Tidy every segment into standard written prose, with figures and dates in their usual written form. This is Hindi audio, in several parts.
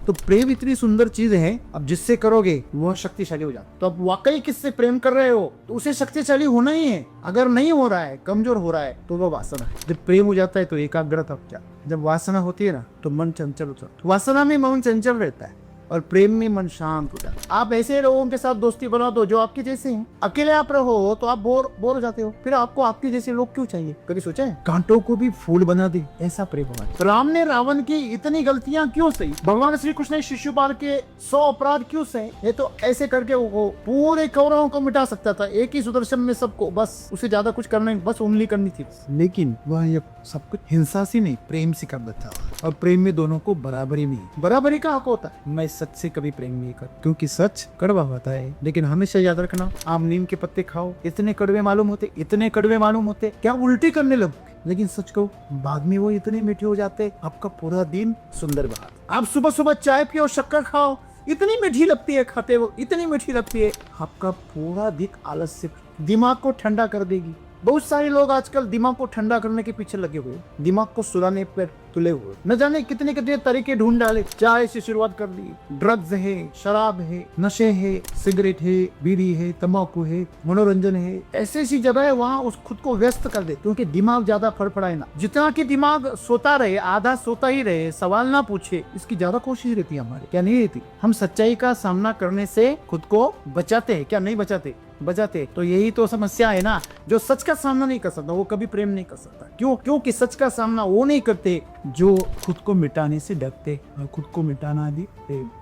तो प्रेम इतनी सुंदर चीज है, अब जिससे करोगे वह शक्तिशाली हो जाता। तो अब वाकई किससे प्रेम कर रहे हो तो उसे शक्तिशाली होना ही है। अगर नहीं हो रहा है, कमजोर हो रहा है, तो वह वासना है। जब प्रेम हो जाता है तो एकाग्रता। क्या जब वासना होती है ना तो मन चंचल होता है। वासना में मन चंचल रहता है और प्रेम में मन शांत हो जाता है। आप ऐसे लोगों के साथ दोस्ती बना दो जो आपके जैसे हैं। अकेले आप रहो तो आप बोर हो जाते हो, फिर आपको आपके जैसे लोग क्यों चाहिए? कभी सोचा है? कांटों को भी फूल बना दे, ऐसा प्रेम होगा। तो राम ने रावण की इतनी गलतियां क्यों सही? भगवान श्री कृष्ण ने शिशुपाल के 100 अपराध क्यों सहे? ये तो ऐसे करके वो पूरे कौरवों को मिटा सकता था, एक ही सुदर्शन में सबको, बस उसे ज्यादा कुछ करना नहीं, बस उंगली करनी थी। लेकिन वह ये सब कुछ हिंसा से नहीं, प्रेम से कर देता और प्रेम में दोनों को बराबरी में, बराबरी का हक होता है। मैं सच से कभी प्रेम नहीं कर, क्योंकि सच कड़वा होता है। लेकिन हमेशा याद रखना, आप नीम के पत्ते खाओ, इतने कड़वे मालूम होते, इतने कड़वे मालूम होते, क्या उल्टी करने लग, लेकिन सच कहो बाद में वो इतने मीठे हो जाते, आपका पूरा दिन सुंदर बना। आप सुबह सुबह चाय पियो, शक्कर खाओ, इतनी मीठी लगती है, खाते वो इतनी मीठी लगती है, आपका पूरा दिन आलस से, दिमाग को ठंडा कर देगी। बहुत सारे लोग आजकल दिमाग को ठंडा करने के पीछे लगे हुए, दिमाग को सुलाने पर तुले हुए, न जाने कितने कितने तरीके ढूंढ डाले। चाय से शुरुआत कर दी, ड्रग्स है, शराब है, नशे है, सिगरेट है, बीड़ी है, तंबाकू है, मनोरंजन है, ऐसी ऐसी जगह है वहाँ उस खुद को व्यस्त कर दे, क्योंकि दिमाग ज्यादा फड़फड़ाए ना। जितना कि दिमाग सोता रहे, आधा सोता ही रहे, सवाल ना पूछे, इसकी ज्यादा कोशिश रहती है हमारी। क्या नहीं रहती? हम सच्चाई का सामना करने से खुद को बचाते हैं, क्या नहीं बचाते? बचाते। तो यही तो समस्या है ना, जो सच का सामना नहीं कर सकता वो कभी प्रेम नहीं कर सकता। क्यों? क्योंकि सच का सामना वो नहीं करते जो खुद को मिटाने से डरते, और खुद को मिटाना भी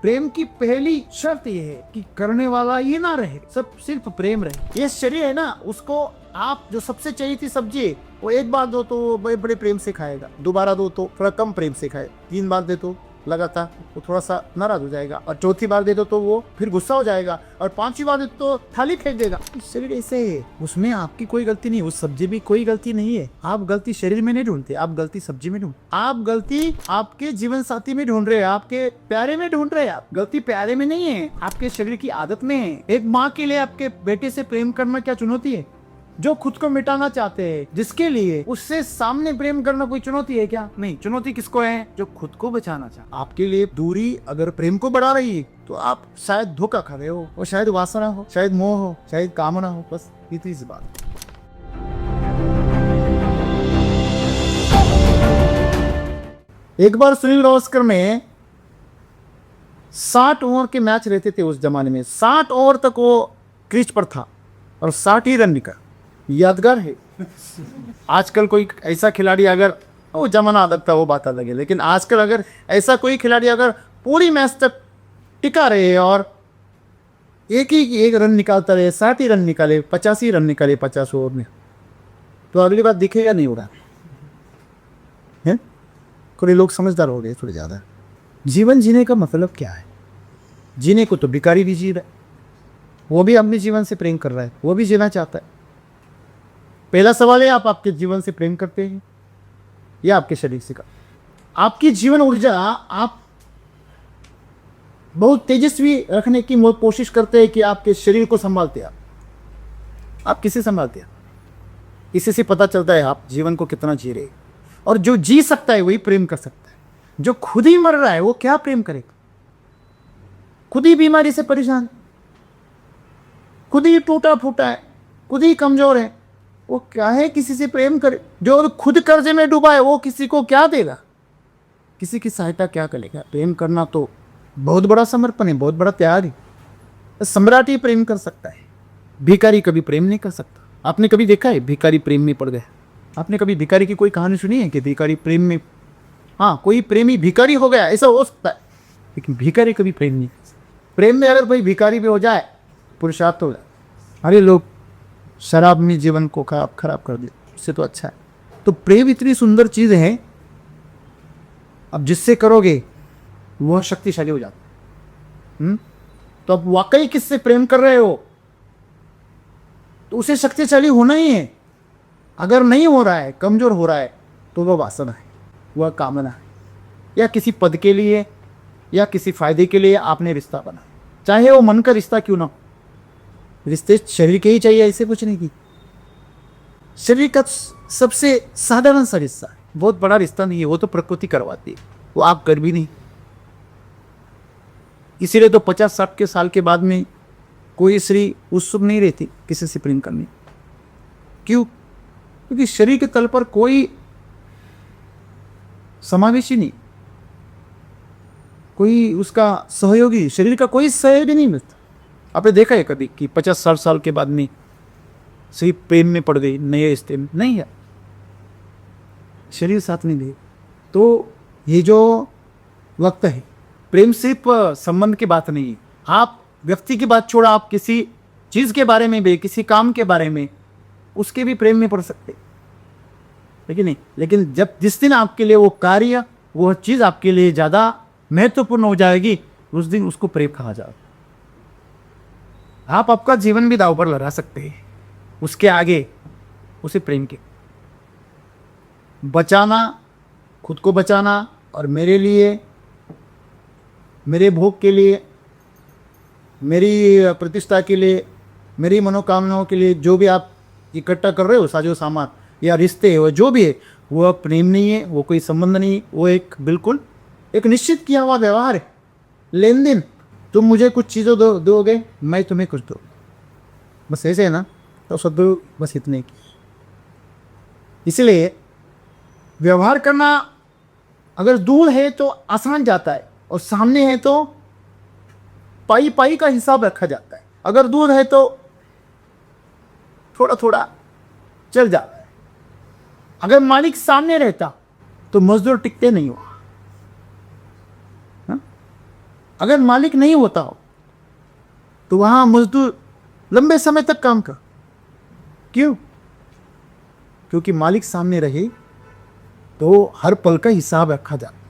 प्रेम की पहली शर्त ये है कि करने वाला ये ना रहे, सब सिर्फ प्रेम रहे। ये शरीर है ना, उसको आप जो सबसे चाहिए थी सब्जी, वो एक बार दो तो बड़े बड़े प्रेम से खाएगा, दोबारा दो तो थोड़ा कम प्रेम से खाए, 3 बार दे तो लगातार वो थोड़ा सा नाराज हो जाएगा, और चौथी बार दे दो तो वो फिर गुस्सा हो जाएगा, और 5वीं बार दे तो थाली फेंक देगा। शरीर ऐसे है, उसमें आपकी कोई गलती नहीं, उस सब्जी में कोई गलती नहीं है। आप गलती शरीर में नहीं ढूंढते, आप गलती सब्जी में ढूंढ, आप गलती आपके जीवन साथी में ढूंढ रहे हैं, आपके प्यारे में ढूंढ रहे हैं। आप गलती प्यारे में नहीं है, आपके शरीर की आदत में है। एक माँ के लिए आपके बेटे से प्रेम करना क्या चुनौती है? जो खुद को मिटाना चाहते हैं, जिसके लिए, उससे सामने प्रेम करना कोई चुनौती है क्या? नहीं। चुनौती किसको है? जो खुद को बचाना चाहता। आपके लिए दूरी अगर प्रेम को बढ़ा रही है तो आप शायद धोखा खा रहे हो, और शायद वासना हो, शायद मोह हो, शायद कामना हो, बस इतनी सी बात। एक बार सुनील गावस्कर में 60 ओवर के मैच रहते थे उस जमाने में, 60 ओवर तक वो क्रीज पर था और 60 ही रन निकाला। यादगार है। आजकल कोई ऐसा खिलाड़ी, अगर वो जमाना अलग था वो बात अलग है, लेकिन आजकल अगर ऐसा कोई खिलाड़ी अगर पूरी मैच तक टिका रहे और एक रन निकालता रहे, 60 ही रन निकाले, 85 रन निकाले 50 ओवर में, तो अगली बार दिखेगा नहीं होगा है। थोड़े लोग समझदार हो गए, थोड़े ज्यादा। जीवन जीने का मतलब क्या है? जीने को तो भिखारी भी जी रहा है, वो भी अपने जीवन से प्रेम कर रहा है, वो भी जीना चाहता है। पहला सवाल है, आप आपके जीवन से प्रेम करते हैं या आपके शरीर से? का आपकी जीवन ऊर्जा आप बहुत तेजस्वी रखने की कोशिश करते हैं कि आपके शरीर को संभालते हैं। आप किसे संभालते हैं? इसी से पता चलता है आप जीवन को कितना जी रहे। और जो जी सकता है वही प्रेम कर सकता है। जो खुद ही मर रहा है वो क्या प्रेम करेगा? खुद ही बीमारी से परेशान, खुद ही टूटा फूटा है, खुद ही कमजोर है, वो क्या है किसी से प्रेम करे? जो खुद कर्जे में डूबा है वो किसी को क्या देगा? किसी की सहायता क्या करेगा? प्रेम करना तो बहुत बड़ा समर्पण है, बहुत बड़ा त्याग है। सम्राट ही प्रेम कर सकता है, भिखारी कभी प्रेम नहीं कर सकता। आपने कभी देखा है भिखारी प्रेम में पड़ गया? आपने कभी भिखारी की कोई कहानी सुनी है कि भिखारी प्रेम में, हाँ कोई प्रेमी भिखारी हो गया, ऐसा हो सकता है, लेकिन भिखारी कभी प्रेम नहीं। प्रेम में अगर कोई भिखारी भी हो जाए, पुरुषार्थ हो जाए। अरे लोग शराब में जीवन को खराब कर दे, इससे तो अच्छा है। तो प्रेम इतनी सुंदर चीज है, अब जिससे करोगे वह शक्तिशाली हो जाता। तो अब वाकई किससे प्रेम कर रहे हो तो उसे शक्तिशाली होना ही है। अगर नहीं हो रहा है, कमजोर हो रहा है, तो वह वासना है, वह कामना है, या किसी पद के लिए या किसी फायदे के लिए आपने रिश्ता बना, चाहे वो मन का रिश्ता क्यों ना हो। रिश्ते शरीर के ही चाहिए, ऐसे कुछ नहीं की। शरीर का सबसे साधारण सा रिश्ता है, बहुत बड़ा रिश्ता नहीं है, वो तो प्रकृति करवाती है, वो आप कर भी नहीं। इसीलिए तो 50-60 के साल के बाद में कोई स्त्री उत्सुक नहीं रहती किसी से प्रेम करने। क्यों? क्योंकि शरीर के तल पर कोई समावेशी नहीं, कोई उसका सहयोगी, शरीर का कोई सहयोगी नहीं मिलता। आपने देखा है कभी कि 50-60 साल के बाद में सही प्रेम में पड़ गई, नए रिश्ते में? नहीं है, शरीर साथ नहीं दे। तो ये जो वक्त है, प्रेम सिर्फ संबंध की बात नहीं है। आप व्यक्ति की बात छोड़ा, आप किसी चीज के बारे में भी, किसी काम के बारे में, उसके भी प्रेम में पड़ सकते, लेकिन नहीं। लेकिन जब जिस दिन आपके लिए वो कार्य, वो चीज आपके लिए ज्यादा महत्वपूर्ण हो जाएगी, उस दिन उसको प्रेम कहा जाएगा। आप आपका जीवन भी दांव पर लगा सकते हैं उसके आगे, उसे प्रेम के बचाना, खुद को बचाना, और मेरे लिए, मेरे भोग के लिए, मेरी प्रतिष्ठा के लिए, मेरी मनोकामनाओं के लिए जो भी आप इकट्ठा कर रहे हो, साजो सामान या रिश्ते, वो जो भी है, वो प्रेम नहीं है, वो कोई संबंध नहीं है, वो एक बिल्कुल एक निश्चित किया हुआ व्यवहार है, लेन देन। तुम मुझे कुछ चीज़ें दोगे, मैं तुम्हें कुछ दो, बस ऐसे है ना। तो सब बस इतने की। इसलिए व्यवहार करना अगर दूर है तो आसान जाता है, और सामने है तो पाई पाई का हिसाब रखा जाता है। अगर दूर है तो थोड़ा थोड़ा चल जाता है। अगर मालिक सामने रहता तो मजदूर टिकते नहीं हो। अगर मालिक नहीं होता हो तो वहां मजदूर लंबे समय तक काम कर। क्यों? क्योंकि मालिक सामने रहे तो हर पल का हिसाब रखा जाता है।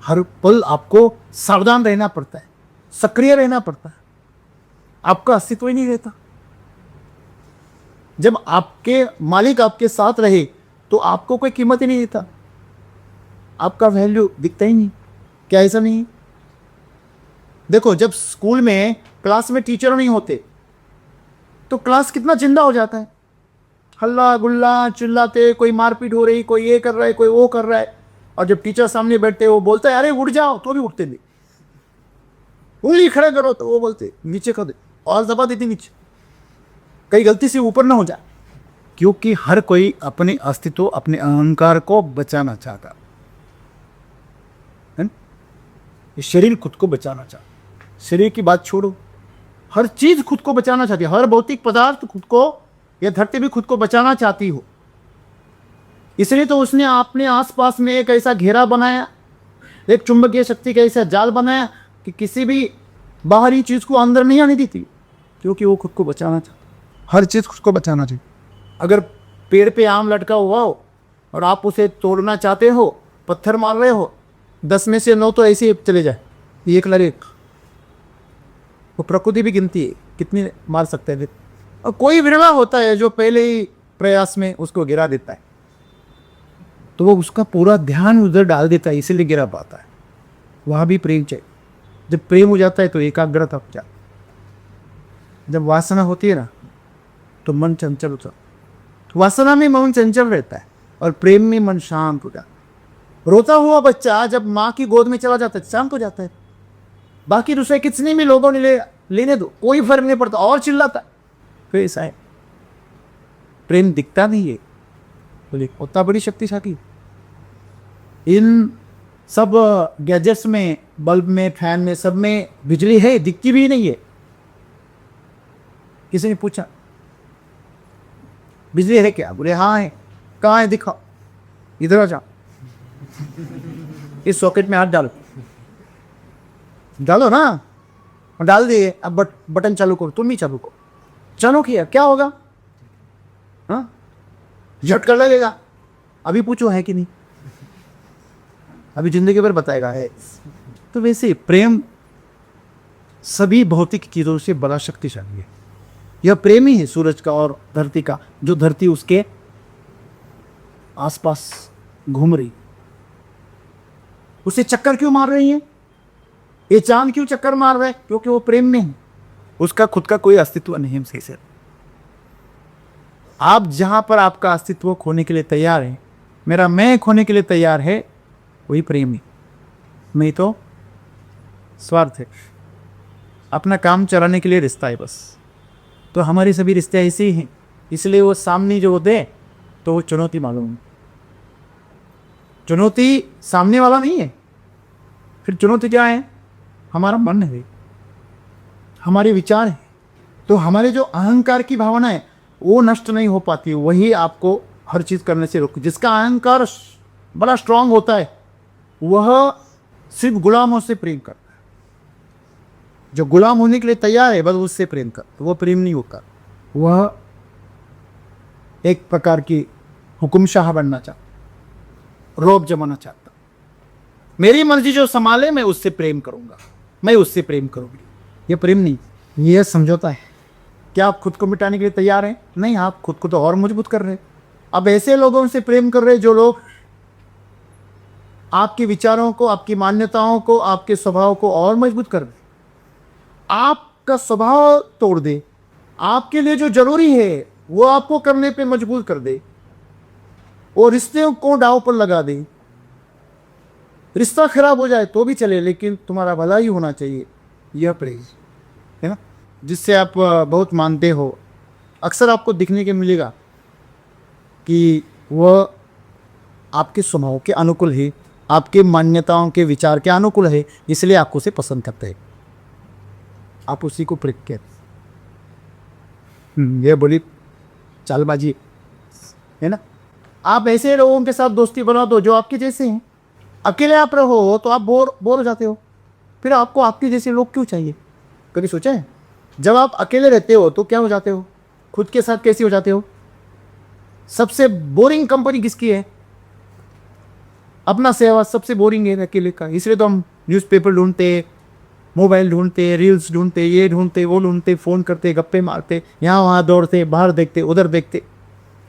हर पल आपको सावधान रहना पड़ता है, सक्रिय रहना पड़ता है, आपका अस्तित्व ही नहीं रहता। जब आपके मालिक आपके साथ रहे तो आपको कोई कीमत ही नहीं देता, आपका वैल्यू दिखता ही नहीं। क्या ऐसा नहीं? देखो, जब स्कूल में क्लास में टीचर नहीं होते तो क्लास कितना जिंदा हो जाता है, हल्ला गुल्ला चिल्लाते, कोई मारपीट हो रही, कोई ये कर रहा है, कोई वो कर रहा है। और जब टीचर सामने बैठते वो बोलता है अरे उठ जाओ, तो भी उठते नहीं। उंगली खड़ा करो तो वो बोलते नीचे कर दे, और दबा देती नीचे, कहीं गलती से ऊपर ना हो जाए। क्योंकि हर कोई अपने अस्तित्व, अपने अहंकार को बचाना चाहता है। शरीर खुद को बचाना चाहता, शरीर की बात छोड़ो, हर चीज खुद को बचाना चाहती है। हर भौतिक पदार्थ खुद को, यह धरती भी खुद को बचाना चाहती हो। इसलिए तो उसने अपने आसपास में एक ऐसा घेरा बनाया, एक चुंबकीय शक्ति का ऐसा जाल बनाया कि किसी भी बाहरी चीज को अंदर नहीं आने देती, क्योंकि वो खुद को बचाना चाहता। हर चीज खुद को बचाना चाहिए। अगर पेड़ पे आम लटका हुआ हो और आप उसे तोड़ना चाहते हो, पत्थर मार रहे हो, 10 में से 9 तो ऐसे ही चले जाए, एक लड़े। वो प्रकृति भी गिनती है कितनी मार सकते हैं। और कोई विरला होता है जो पहले ही प्रयास में उसको गिरा देता है, तो वो उसका पूरा ध्यान उधर डाल देता है, इसीलिए गिरा पाता है। वहाँ भी प्रेम चाहिए। जब प्रेम हो जाता है तो एकाग्रता हो जाती है। जब वासना होती है ना तो मन चंचल होता है। तो वासना में मन चंचल रहता है और प्रेम में मन शांत हो जाता है। रोता हुआ बच्चा जब माँ की गोद में चला जाता है शांत हो जाता है। बाकी दूसरे कितने भी लोगों ने लेने दो, कोई फर्क नहीं पड़ता, और चिल्लाता है। फिर ऐसा है, प्रेम दिखता नहीं है, बोले उतना बड़ी शक्तिशाली। इन सब गैजेट्स में, बल्ब में, फैन में, सब में बिजली है, दिखती भी नहीं है। किसी ने पूछा बिजली है क्या? बोले हाँ है। कहाँ है? दिखाओ। इधर आ जाओ, इस सॉकेट में हाथ डालो। डालो ना, डाल दिए। अब बटन चालू करो, तुम ही चालू करो। चालू किया, क्या होगा? हाँ, झटका लगेगा। अभी पूछो है कि नहीं, अभी जिंदगी भर बताएगा है। तो वैसे प्रेम सभी भौतिक चीजों से बड़ा शक्तिशाली है। यह प्रेम ही है सूरज का और धरती का, जो धरती उसके आसपास घूम रही। उसे चक्कर क्यों मार रही है? ये चांद क्यों चक्कर मार रहा है? क्योंकि वो प्रेम में है। उसका खुद का कोई अस्तित्व नहीं सही से। आप जहां पर आपका अस्तित्व खोने के लिए तैयार है, मेरा मैं खोने के लिए तैयार है, वही प्रेम है। नहीं तो स्वार्थ है। अपना काम चलाने के लिए रिश्ता है बस। तो हमारे सभी रिश्ते ऐसे ही हैं, इसलिए वो सामने जो होते हैं तो वो चुनौती मालूम है। चुनौती सामने वाला नहीं है, फिर चुनौती क्या है? हमारा मन है, हमारे विचार है। तो हमारे जो अहंकार की भावना है वो नष्ट नहीं हो पाती, वही आपको हर चीज़ करने से रोक। जिसका अहंकार बड़ा स्ट्रांग होता है वह सिर्फ गुलामों से प्रेम करता है। जो गुलाम होने के लिए तैयार है बस उससे प्रेम करता, वो प्रेम नहीं होता, वह एक प्रकार की हुकुमशाह बनना चाहता, रौब जमाना चाहता। मेरी मर्जी जो संभाले मैं उससे प्रेम करूंगा, मैं उससे प्रेम करूंगी। ये प्रेम नहीं, ये समझौता है। क्या आप खुद को मिटाने के लिए तैयार हैं? नहीं, आप खुद को तो और मजबूत कर रहे हैं। अब ऐसे लोगों से प्रेम कर रहे हैं जो लोग आपके विचारों को, आपकी मान्यताओं को, आपके स्वभाव को और मजबूत कर दे, आपका स्वभाव तोड़ दे, आपके लिए जो जरूरी है वो आपको करने पे मजबूर कर दे, और रिश्ते को दांव पर लगा दे। रिश्ता खराब हो जाए तो भी चले, लेकिन तुम्हारा भला ही होना चाहिए, यह प्रेम है ना, जिससे आप बहुत मानते हो। अक्सर आपको दिखने के मिलेगा कि वह आपके स्वभाव के अनुकूल है, आपके मान्यताओं के विचार के अनुकूल है, इसलिए आपको उसे पसंद करते हैं, आप उसी को प्रेम करते। ये बड़ी चालबाजी है ना। आप ऐसे लोगों के साथ दोस्ती बना दो जो आपके जैसे हैं। अकेले आप रहो तो आप बोर हो जाते हो, फिर आपको आपके जैसे लोग क्यों चाहिए? कभी सोचा है? जब आप अकेले रहते हो तो क्या हो जाते हो? खुद के साथ कैसे हो जाते हो? सबसे बोरिंग कंपनी किसकी है? अपना सहवाग सबसे बोरिंग है अकेले का। इसलिए तो हम न्यूज़पेपर ढूंढते, मोबाइल ढूंढते, रील्स ढूंढते, ये ढूंढते, वो ढूंढते, फ़ोन करते, गप्पे मारते, यहाँ वहाँ दौड़ते, बाहर देखते, उधर देखते,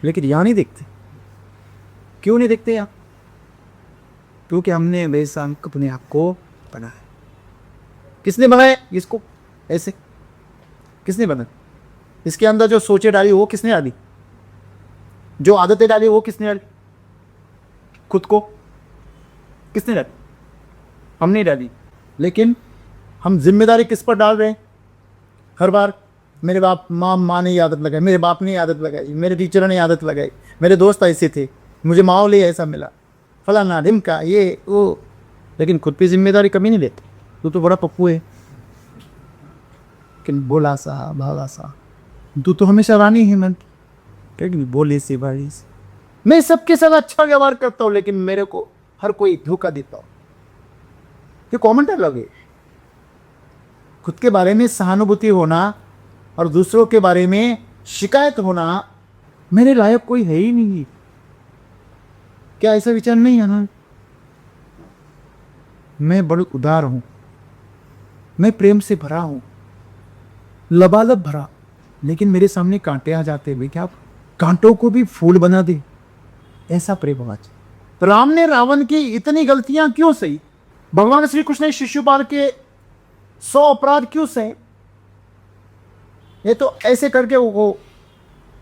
लेकिन यहाँ नहीं देखते। क्यों नहीं देखते यहाँ? क्योंकि हमने वैसा अपने आप को बनाया। किसने बनाया इसको? ऐसे किसने बनाया? इसके अंदर जो सोचे डाली वो किसने डाली? जो आदतें डाली वो किसने डाली? खुद को किसने डाली? हमने डाली। लेकिन हम जिम्मेदारी किस पर डाल रहे हैं? हर बार मेरे माँ ने आदत लगाई, मेरे बाप ने आदत लगाई, मेरे टीचर ने आदत लगाई, मेरे दोस्त ऐसे थे, मुझे माहौल ही ऐसा मिला, फलाना ढिमका, ये वो। लेकिन खुद पे जिम्मेदारी कभी नहीं लेते। तू तो बड़ा पप्पू है, लेकिन बोला सा भागा सा, तू तो हमेशा रानी है। मैं बोले से भाई से मैं सबके साथ अच्छा व्यवहार करता हूँ, लेकिन मेरे को हर कोई धोखा देता हूँ। ये कॉमेंट लगे। खुद के बारे में सहानुभूति होना और दूसरों के बारे में शिकायत होना, मेरे लायक कोई है ही नहीं। क्या ऐसा विचार नहीं है ना? मैं बड़ा उदार हूं, मैं प्रेम से भरा हूं, लबालब भरा, लेकिन मेरे सामने कांटे आ जाते हैं। क्या कांटों को भी फूल बना दे, ऐसा प्रेम होना चाहिए। तो राम ने रावण की इतनी गलतियां क्यों सही? भगवान श्री कृष्ण ने शिशुपाल के 100 अपराध क्यों सहे? ये तो ऐसे करके वो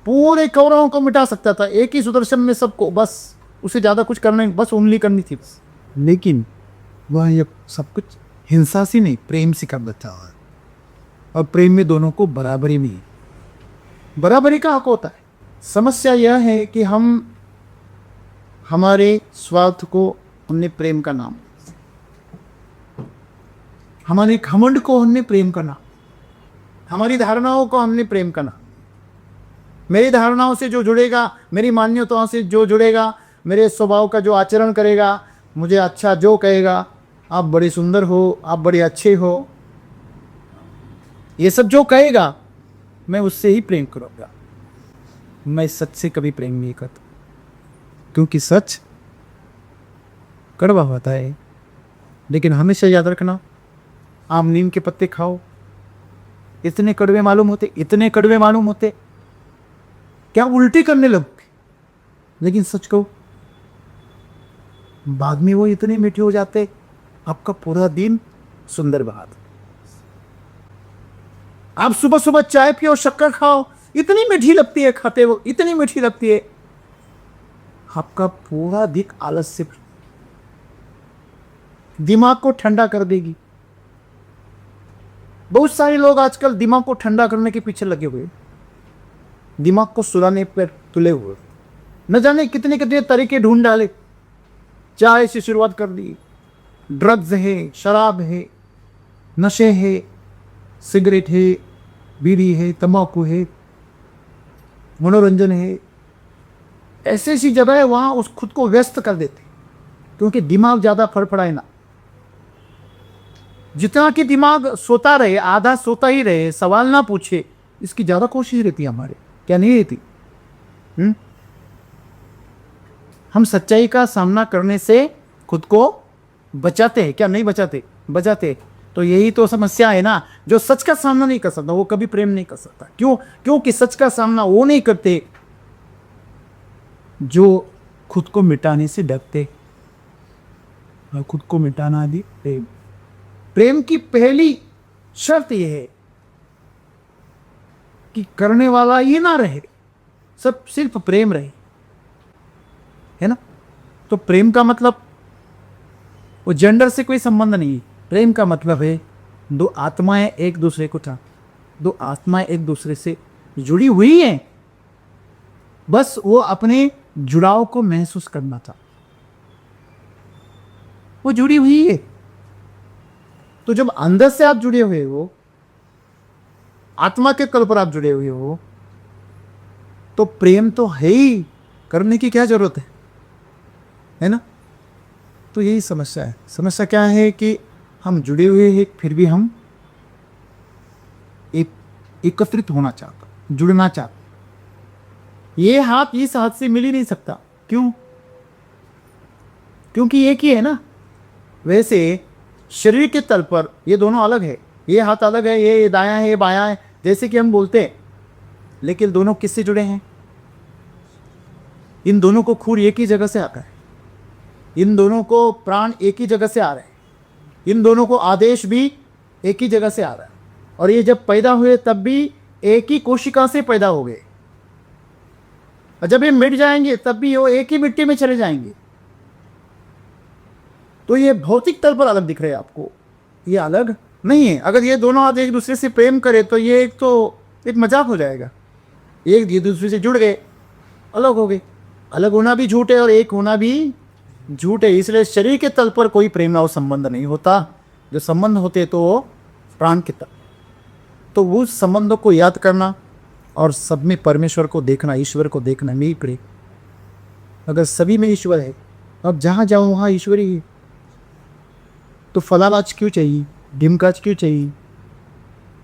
पूरे कौरवों को मिटा सकता था, एक ही सुदर्शन में सबको, बस उसे ज्यादा कुछ करना नहीं, बस उंगली करनी थी बस। लेकिन वह ये सब कुछ हिंसा से नहीं, प्रेम से कर देता है। और प्रेम में दोनों को बराबरी में, बराबरी का हक होता है। समस्या यह है कि हम हमारे स्वार्थ को हमने प्रेम का नाम, हमारे घमंड को हमने प्रेम का नाम, हमारी धारणाओं को हमने प्रेम का नाम। मेरी धारणाओं से जो जुड़ेगा, मेरी मान्यताओं से जो जुड़ेगा, मेरे स्वभाव का जो आचरण करेगा, मुझे अच्छा जो कहेगा, आप बड़े सुंदर हो, आप बड़े अच्छे हो, ये सब जो कहेगा मैं उससे ही प्रेम करूँगा। मैं सच से कभी प्रेम नहीं करता, क्योंकि सच कड़वा होता है। लेकिन हमेशा याद रखना, आम नीम के पत्ते खाओ, इतने कड़वे मालूम होते, इतने कड़वे मालूम होते, क्या उल्टी करने लगोगे। लेकिन सच कहो, बाद में वो इतने मीठे हो जाते, आपका पूरा दिन सुंदर बहादुर। आप सुबह सुबह चाय पियो, शक्कर खाओ, इतनी मीठी लगती है, खाते वो इतनी मीठी लगती है, आपका पूरा दिन आलस से, दिमाग को ठंडा कर देगी। बहुत सारे लोग आजकल दिमाग को ठंडा करने के पीछे लगे हुए, दिमाग को सुलाने पर तुले हुए, न जाने कितने कितने तरीके ढूंढ डाले। चाय से शुरुआत कर दी, ड्रग्स है, शराब है, नशे है, सिगरेट है, बीड़ी है, तंबाकू है, मनोरंजन है। ऐसी ऐसी जगह है वहां उस खुद को व्यस्त कर देते, क्योंकि दिमाग ज्यादा फड़फड़ाए ना। जितना कि दिमाग सोता रहे, आधा सोता ही रहे, सवाल ना पूछे, इसकी ज्यादा कोशिश रहती है हमारे, क्या नहीं रहती? हम सच्चाई का सामना करने से खुद को बचाते हैं, क्या नहीं बचाते? बचाते। तो यही तो समस्या है ना, जो सच का सामना नहीं कर सकता वो कभी प्रेम नहीं कर सकता। क्यों? क्योंकि सच का सामना वो नहीं करते जो खुद को मिटाने से डरते। खुद को मिटाना भी प्रेम। प्रेम की पहली शर्त यह है कि करने वाला ये ना रहे, सब सिर्फ प्रेम रहे, है ना? तो प्रेम का मतलब वो जेंडर से कोई संबंध नहीं है। प्रेम का मतलब है दो आत्माएं एक दूसरे को दो आत्माएं एक दूसरे से जुड़ी हुई हैं, बस वो अपने जुड़ाव को महसूस करना था, वो जुड़ी हुई है। तो जब अंदर से आप जुड़े हुए हो, आत्मा के तल पर आप जुड़े हुए हो, तो प्रेम तो है ही, करने की क्या जरूरत है ना? तो यही समस्या है। समस्या क्या है कि हम जुड़े हुए हैं, फिर भी हम एकत्रित होना चाहते, जुड़ना चाहते। ये हाथ इस हाथ से मिल ही नहीं सकता। क्यों? क्योंकि एक ही है ना। वैसे शरीर के तल पर ये दोनों अलग है, ये हाथ अलग है, ये दायां है, ये बायां है, जैसे कि हम बोलते हैं, लेकिन दोनों किससे जुड़े हैं? इन दोनों को खून एक ही जगह से आता है, इन दोनों को प्राण एक ही जगह से आ रहे हैं, इन दोनों को आदेश भी एक ही जगह से आ रहा है। और ये जब पैदा हुए तब भी एक ही कोशिका से पैदा हो गए, और जब ये मिट जाएंगे तब भी वो एक ही मिट्टी में चले जाएंगे। तो ये भौतिक तल पर अलग दिख रहे हैं आपको, ये अलग नहीं है। अगर ये दोनों हाथ एक दूसरे से प्रेम करे तो ये एक मजाक हो जाएगा। एक दूसरे से जुड़ गए, अलग हो गए। अलग होना भी झूठ है और एक होना भी झूठ है। इसलिए शरीर के तल पर कोई प्रेम और संबंध नहीं होता। जो संबंध होते तो वो प्राण के तल। तो उस संबंधों को याद करना और सब में परमेश्वर को देखना, ईश्वर को देखना नहीं पड़े। अगर सभी में ईश्वर है, अब जहाँ जाओ वहाँ ईश्वर ही है, तो फलालाज क्यों चाहिए, ढिमकाज क्यों चाहिए,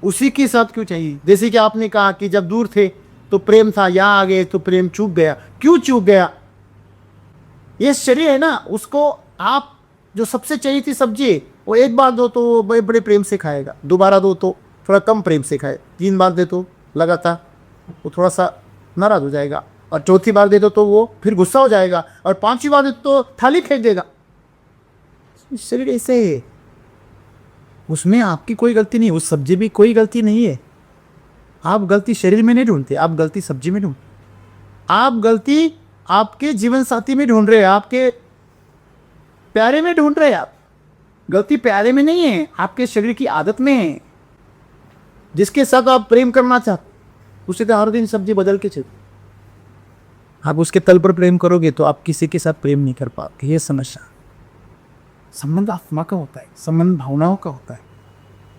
उसी के साथ क्यों चाहिए? जैसे कि आपने कहा कि जब दूर थे तो प्रेम था, यहाँ आ गए तो प्रेम चूक गया। क्यों चूक गया? ये शरीर है ना, उसको आप जो सबसे चाहिए थी सब्जी, वो एक बार दो तो वो बड़े बड़े प्रेम से खाएगा, दोबारा दो तो थोड़ा कम प्रेम से खाए, 3 बार दे तो लगातार वो थोड़ा सा नाराज हो जाएगा, और चौथी बार दे दो तो वो फिर गुस्सा हो जाएगा, और 5वीं बार दे तो थाली फेंक देगा। शरीर ऐसे है, उसमें आपकी कोई गलती नहीं, उस सब्जी में कोई गलती नहीं है। आप गलती शरीर में नहीं ढूंढते, आप गलती सब्जी में ढूंढते, आप गलती आपके जीवन साथी में ढूंढ रहे हैं, आपके प्यारे में ढूंढ रहे हैं। आप गलती प्यारे में नहीं है, आपके शरीर की आदत में है। जिसके साथ आप प्रेम करना चाहते उसे तो हर दिन सब्जी बदल के चलते, आप उसके तल पर प्रेम करोगे तो आप किसी के साथ प्रेम नहीं कर पाओगे। ये समस्या। संबंध आत्मा का होता है, संबंध भावनाओं का होता है,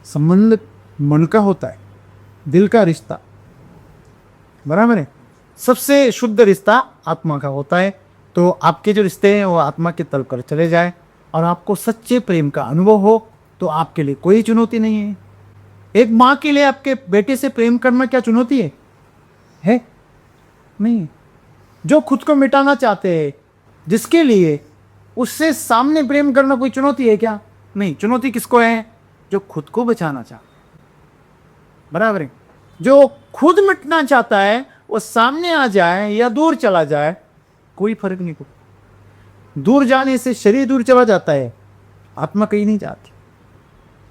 संबंध मन का होता है, दिल का रिश्ता, बराबर है। सबसे शुद्ध रिश्ता आत्मा का होता है। तो आपके जो रिश्ते हैं वो आत्मा के तल पर चले जाए और आपको सच्चे प्रेम का अनुभव हो, तो आपके लिए कोई चुनौती नहीं है। एक माँ के लिए आपके बेटे से प्रेम करना क्या चुनौती है? नहीं। जो खुद को मिटाना चाहते हैं, जिसके लिए, उससे सामने प्रेम करना कोई चुनौती है क्या? नहीं। चुनौती किसको है? जो खुद को बचाना चाहता है, बराबर है। जो खुद मिटना चाहता है वो सामने आ जाए या दूर चला जाए, कोई फर्क नहीं पड़ता। दूर जाने से शरीर दूर चला जाता है, आत्मा कहीं नहीं जाती,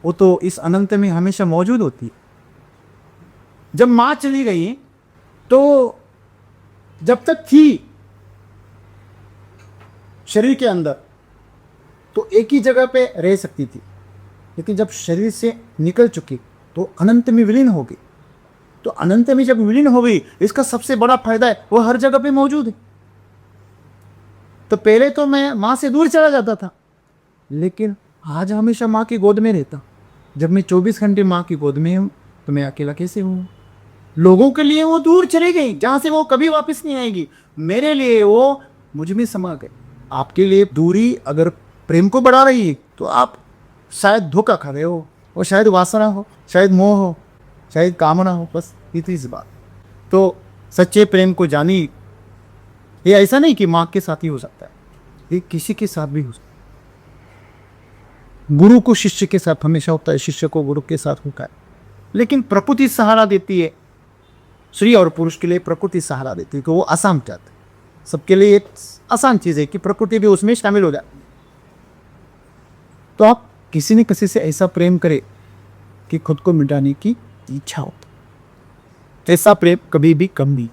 वो तो इस अनंत में हमेशा मौजूद होती है। जब माँ चली गई तो जब तक थी शरीर के अंदर तो एक ही जगह पे रह सकती थी, लेकिन जब शरीर से निकल चुकी तो अनंत में विलीन होगी। तो अनंत में जब विलीन हो गई, इसका सबसे बड़ा फायदा है वो हर जगह पे मौजूद है। तो पहले तो मैं माँ से दूर चला जाता था, लेकिन आज हमेशा माँ की गोद में रहता। जब मैं 24 घंटे माँ की गोद में हूँ तो मैं अकेला कैसे हूँ? लोगों के लिए वो दूर चली गई जहां से वो कभी वापस नहीं आएगी, मेरे लिए वो मुझ में समा गई। आपके लिए दूरी अगर प्रेम को बढ़ा रही है तो आप शायद धोखा खा रहे हो, और शायद वासना हो, शायद मोह हो, शायद कामना हो, बस इतनी सी बात। तो सच्चे प्रेम को जानी, ये ऐसा नहीं कि माँ के साथ ही हो सकता है, ये किसी के साथ भी हो सकता है। गुरु को शिष्य के साथ हमेशा होता है, शिष्य को गुरु के साथ होता है। लेकिन प्रकृति सहारा देती है, स्त्री और पुरुष के लिए प्रकृति सहारा देती है कि वो आसान चाहते हैं। सबके लिए एक आसान चीज़ है कि प्रकृति भी उसमें शामिल हो जाए। तो आप किसी न किसी से ऐसा प्रेम करें कि खुद को मिटाने की इच्छा हो। ऐसा प्रेम कभी भी कम नहीं।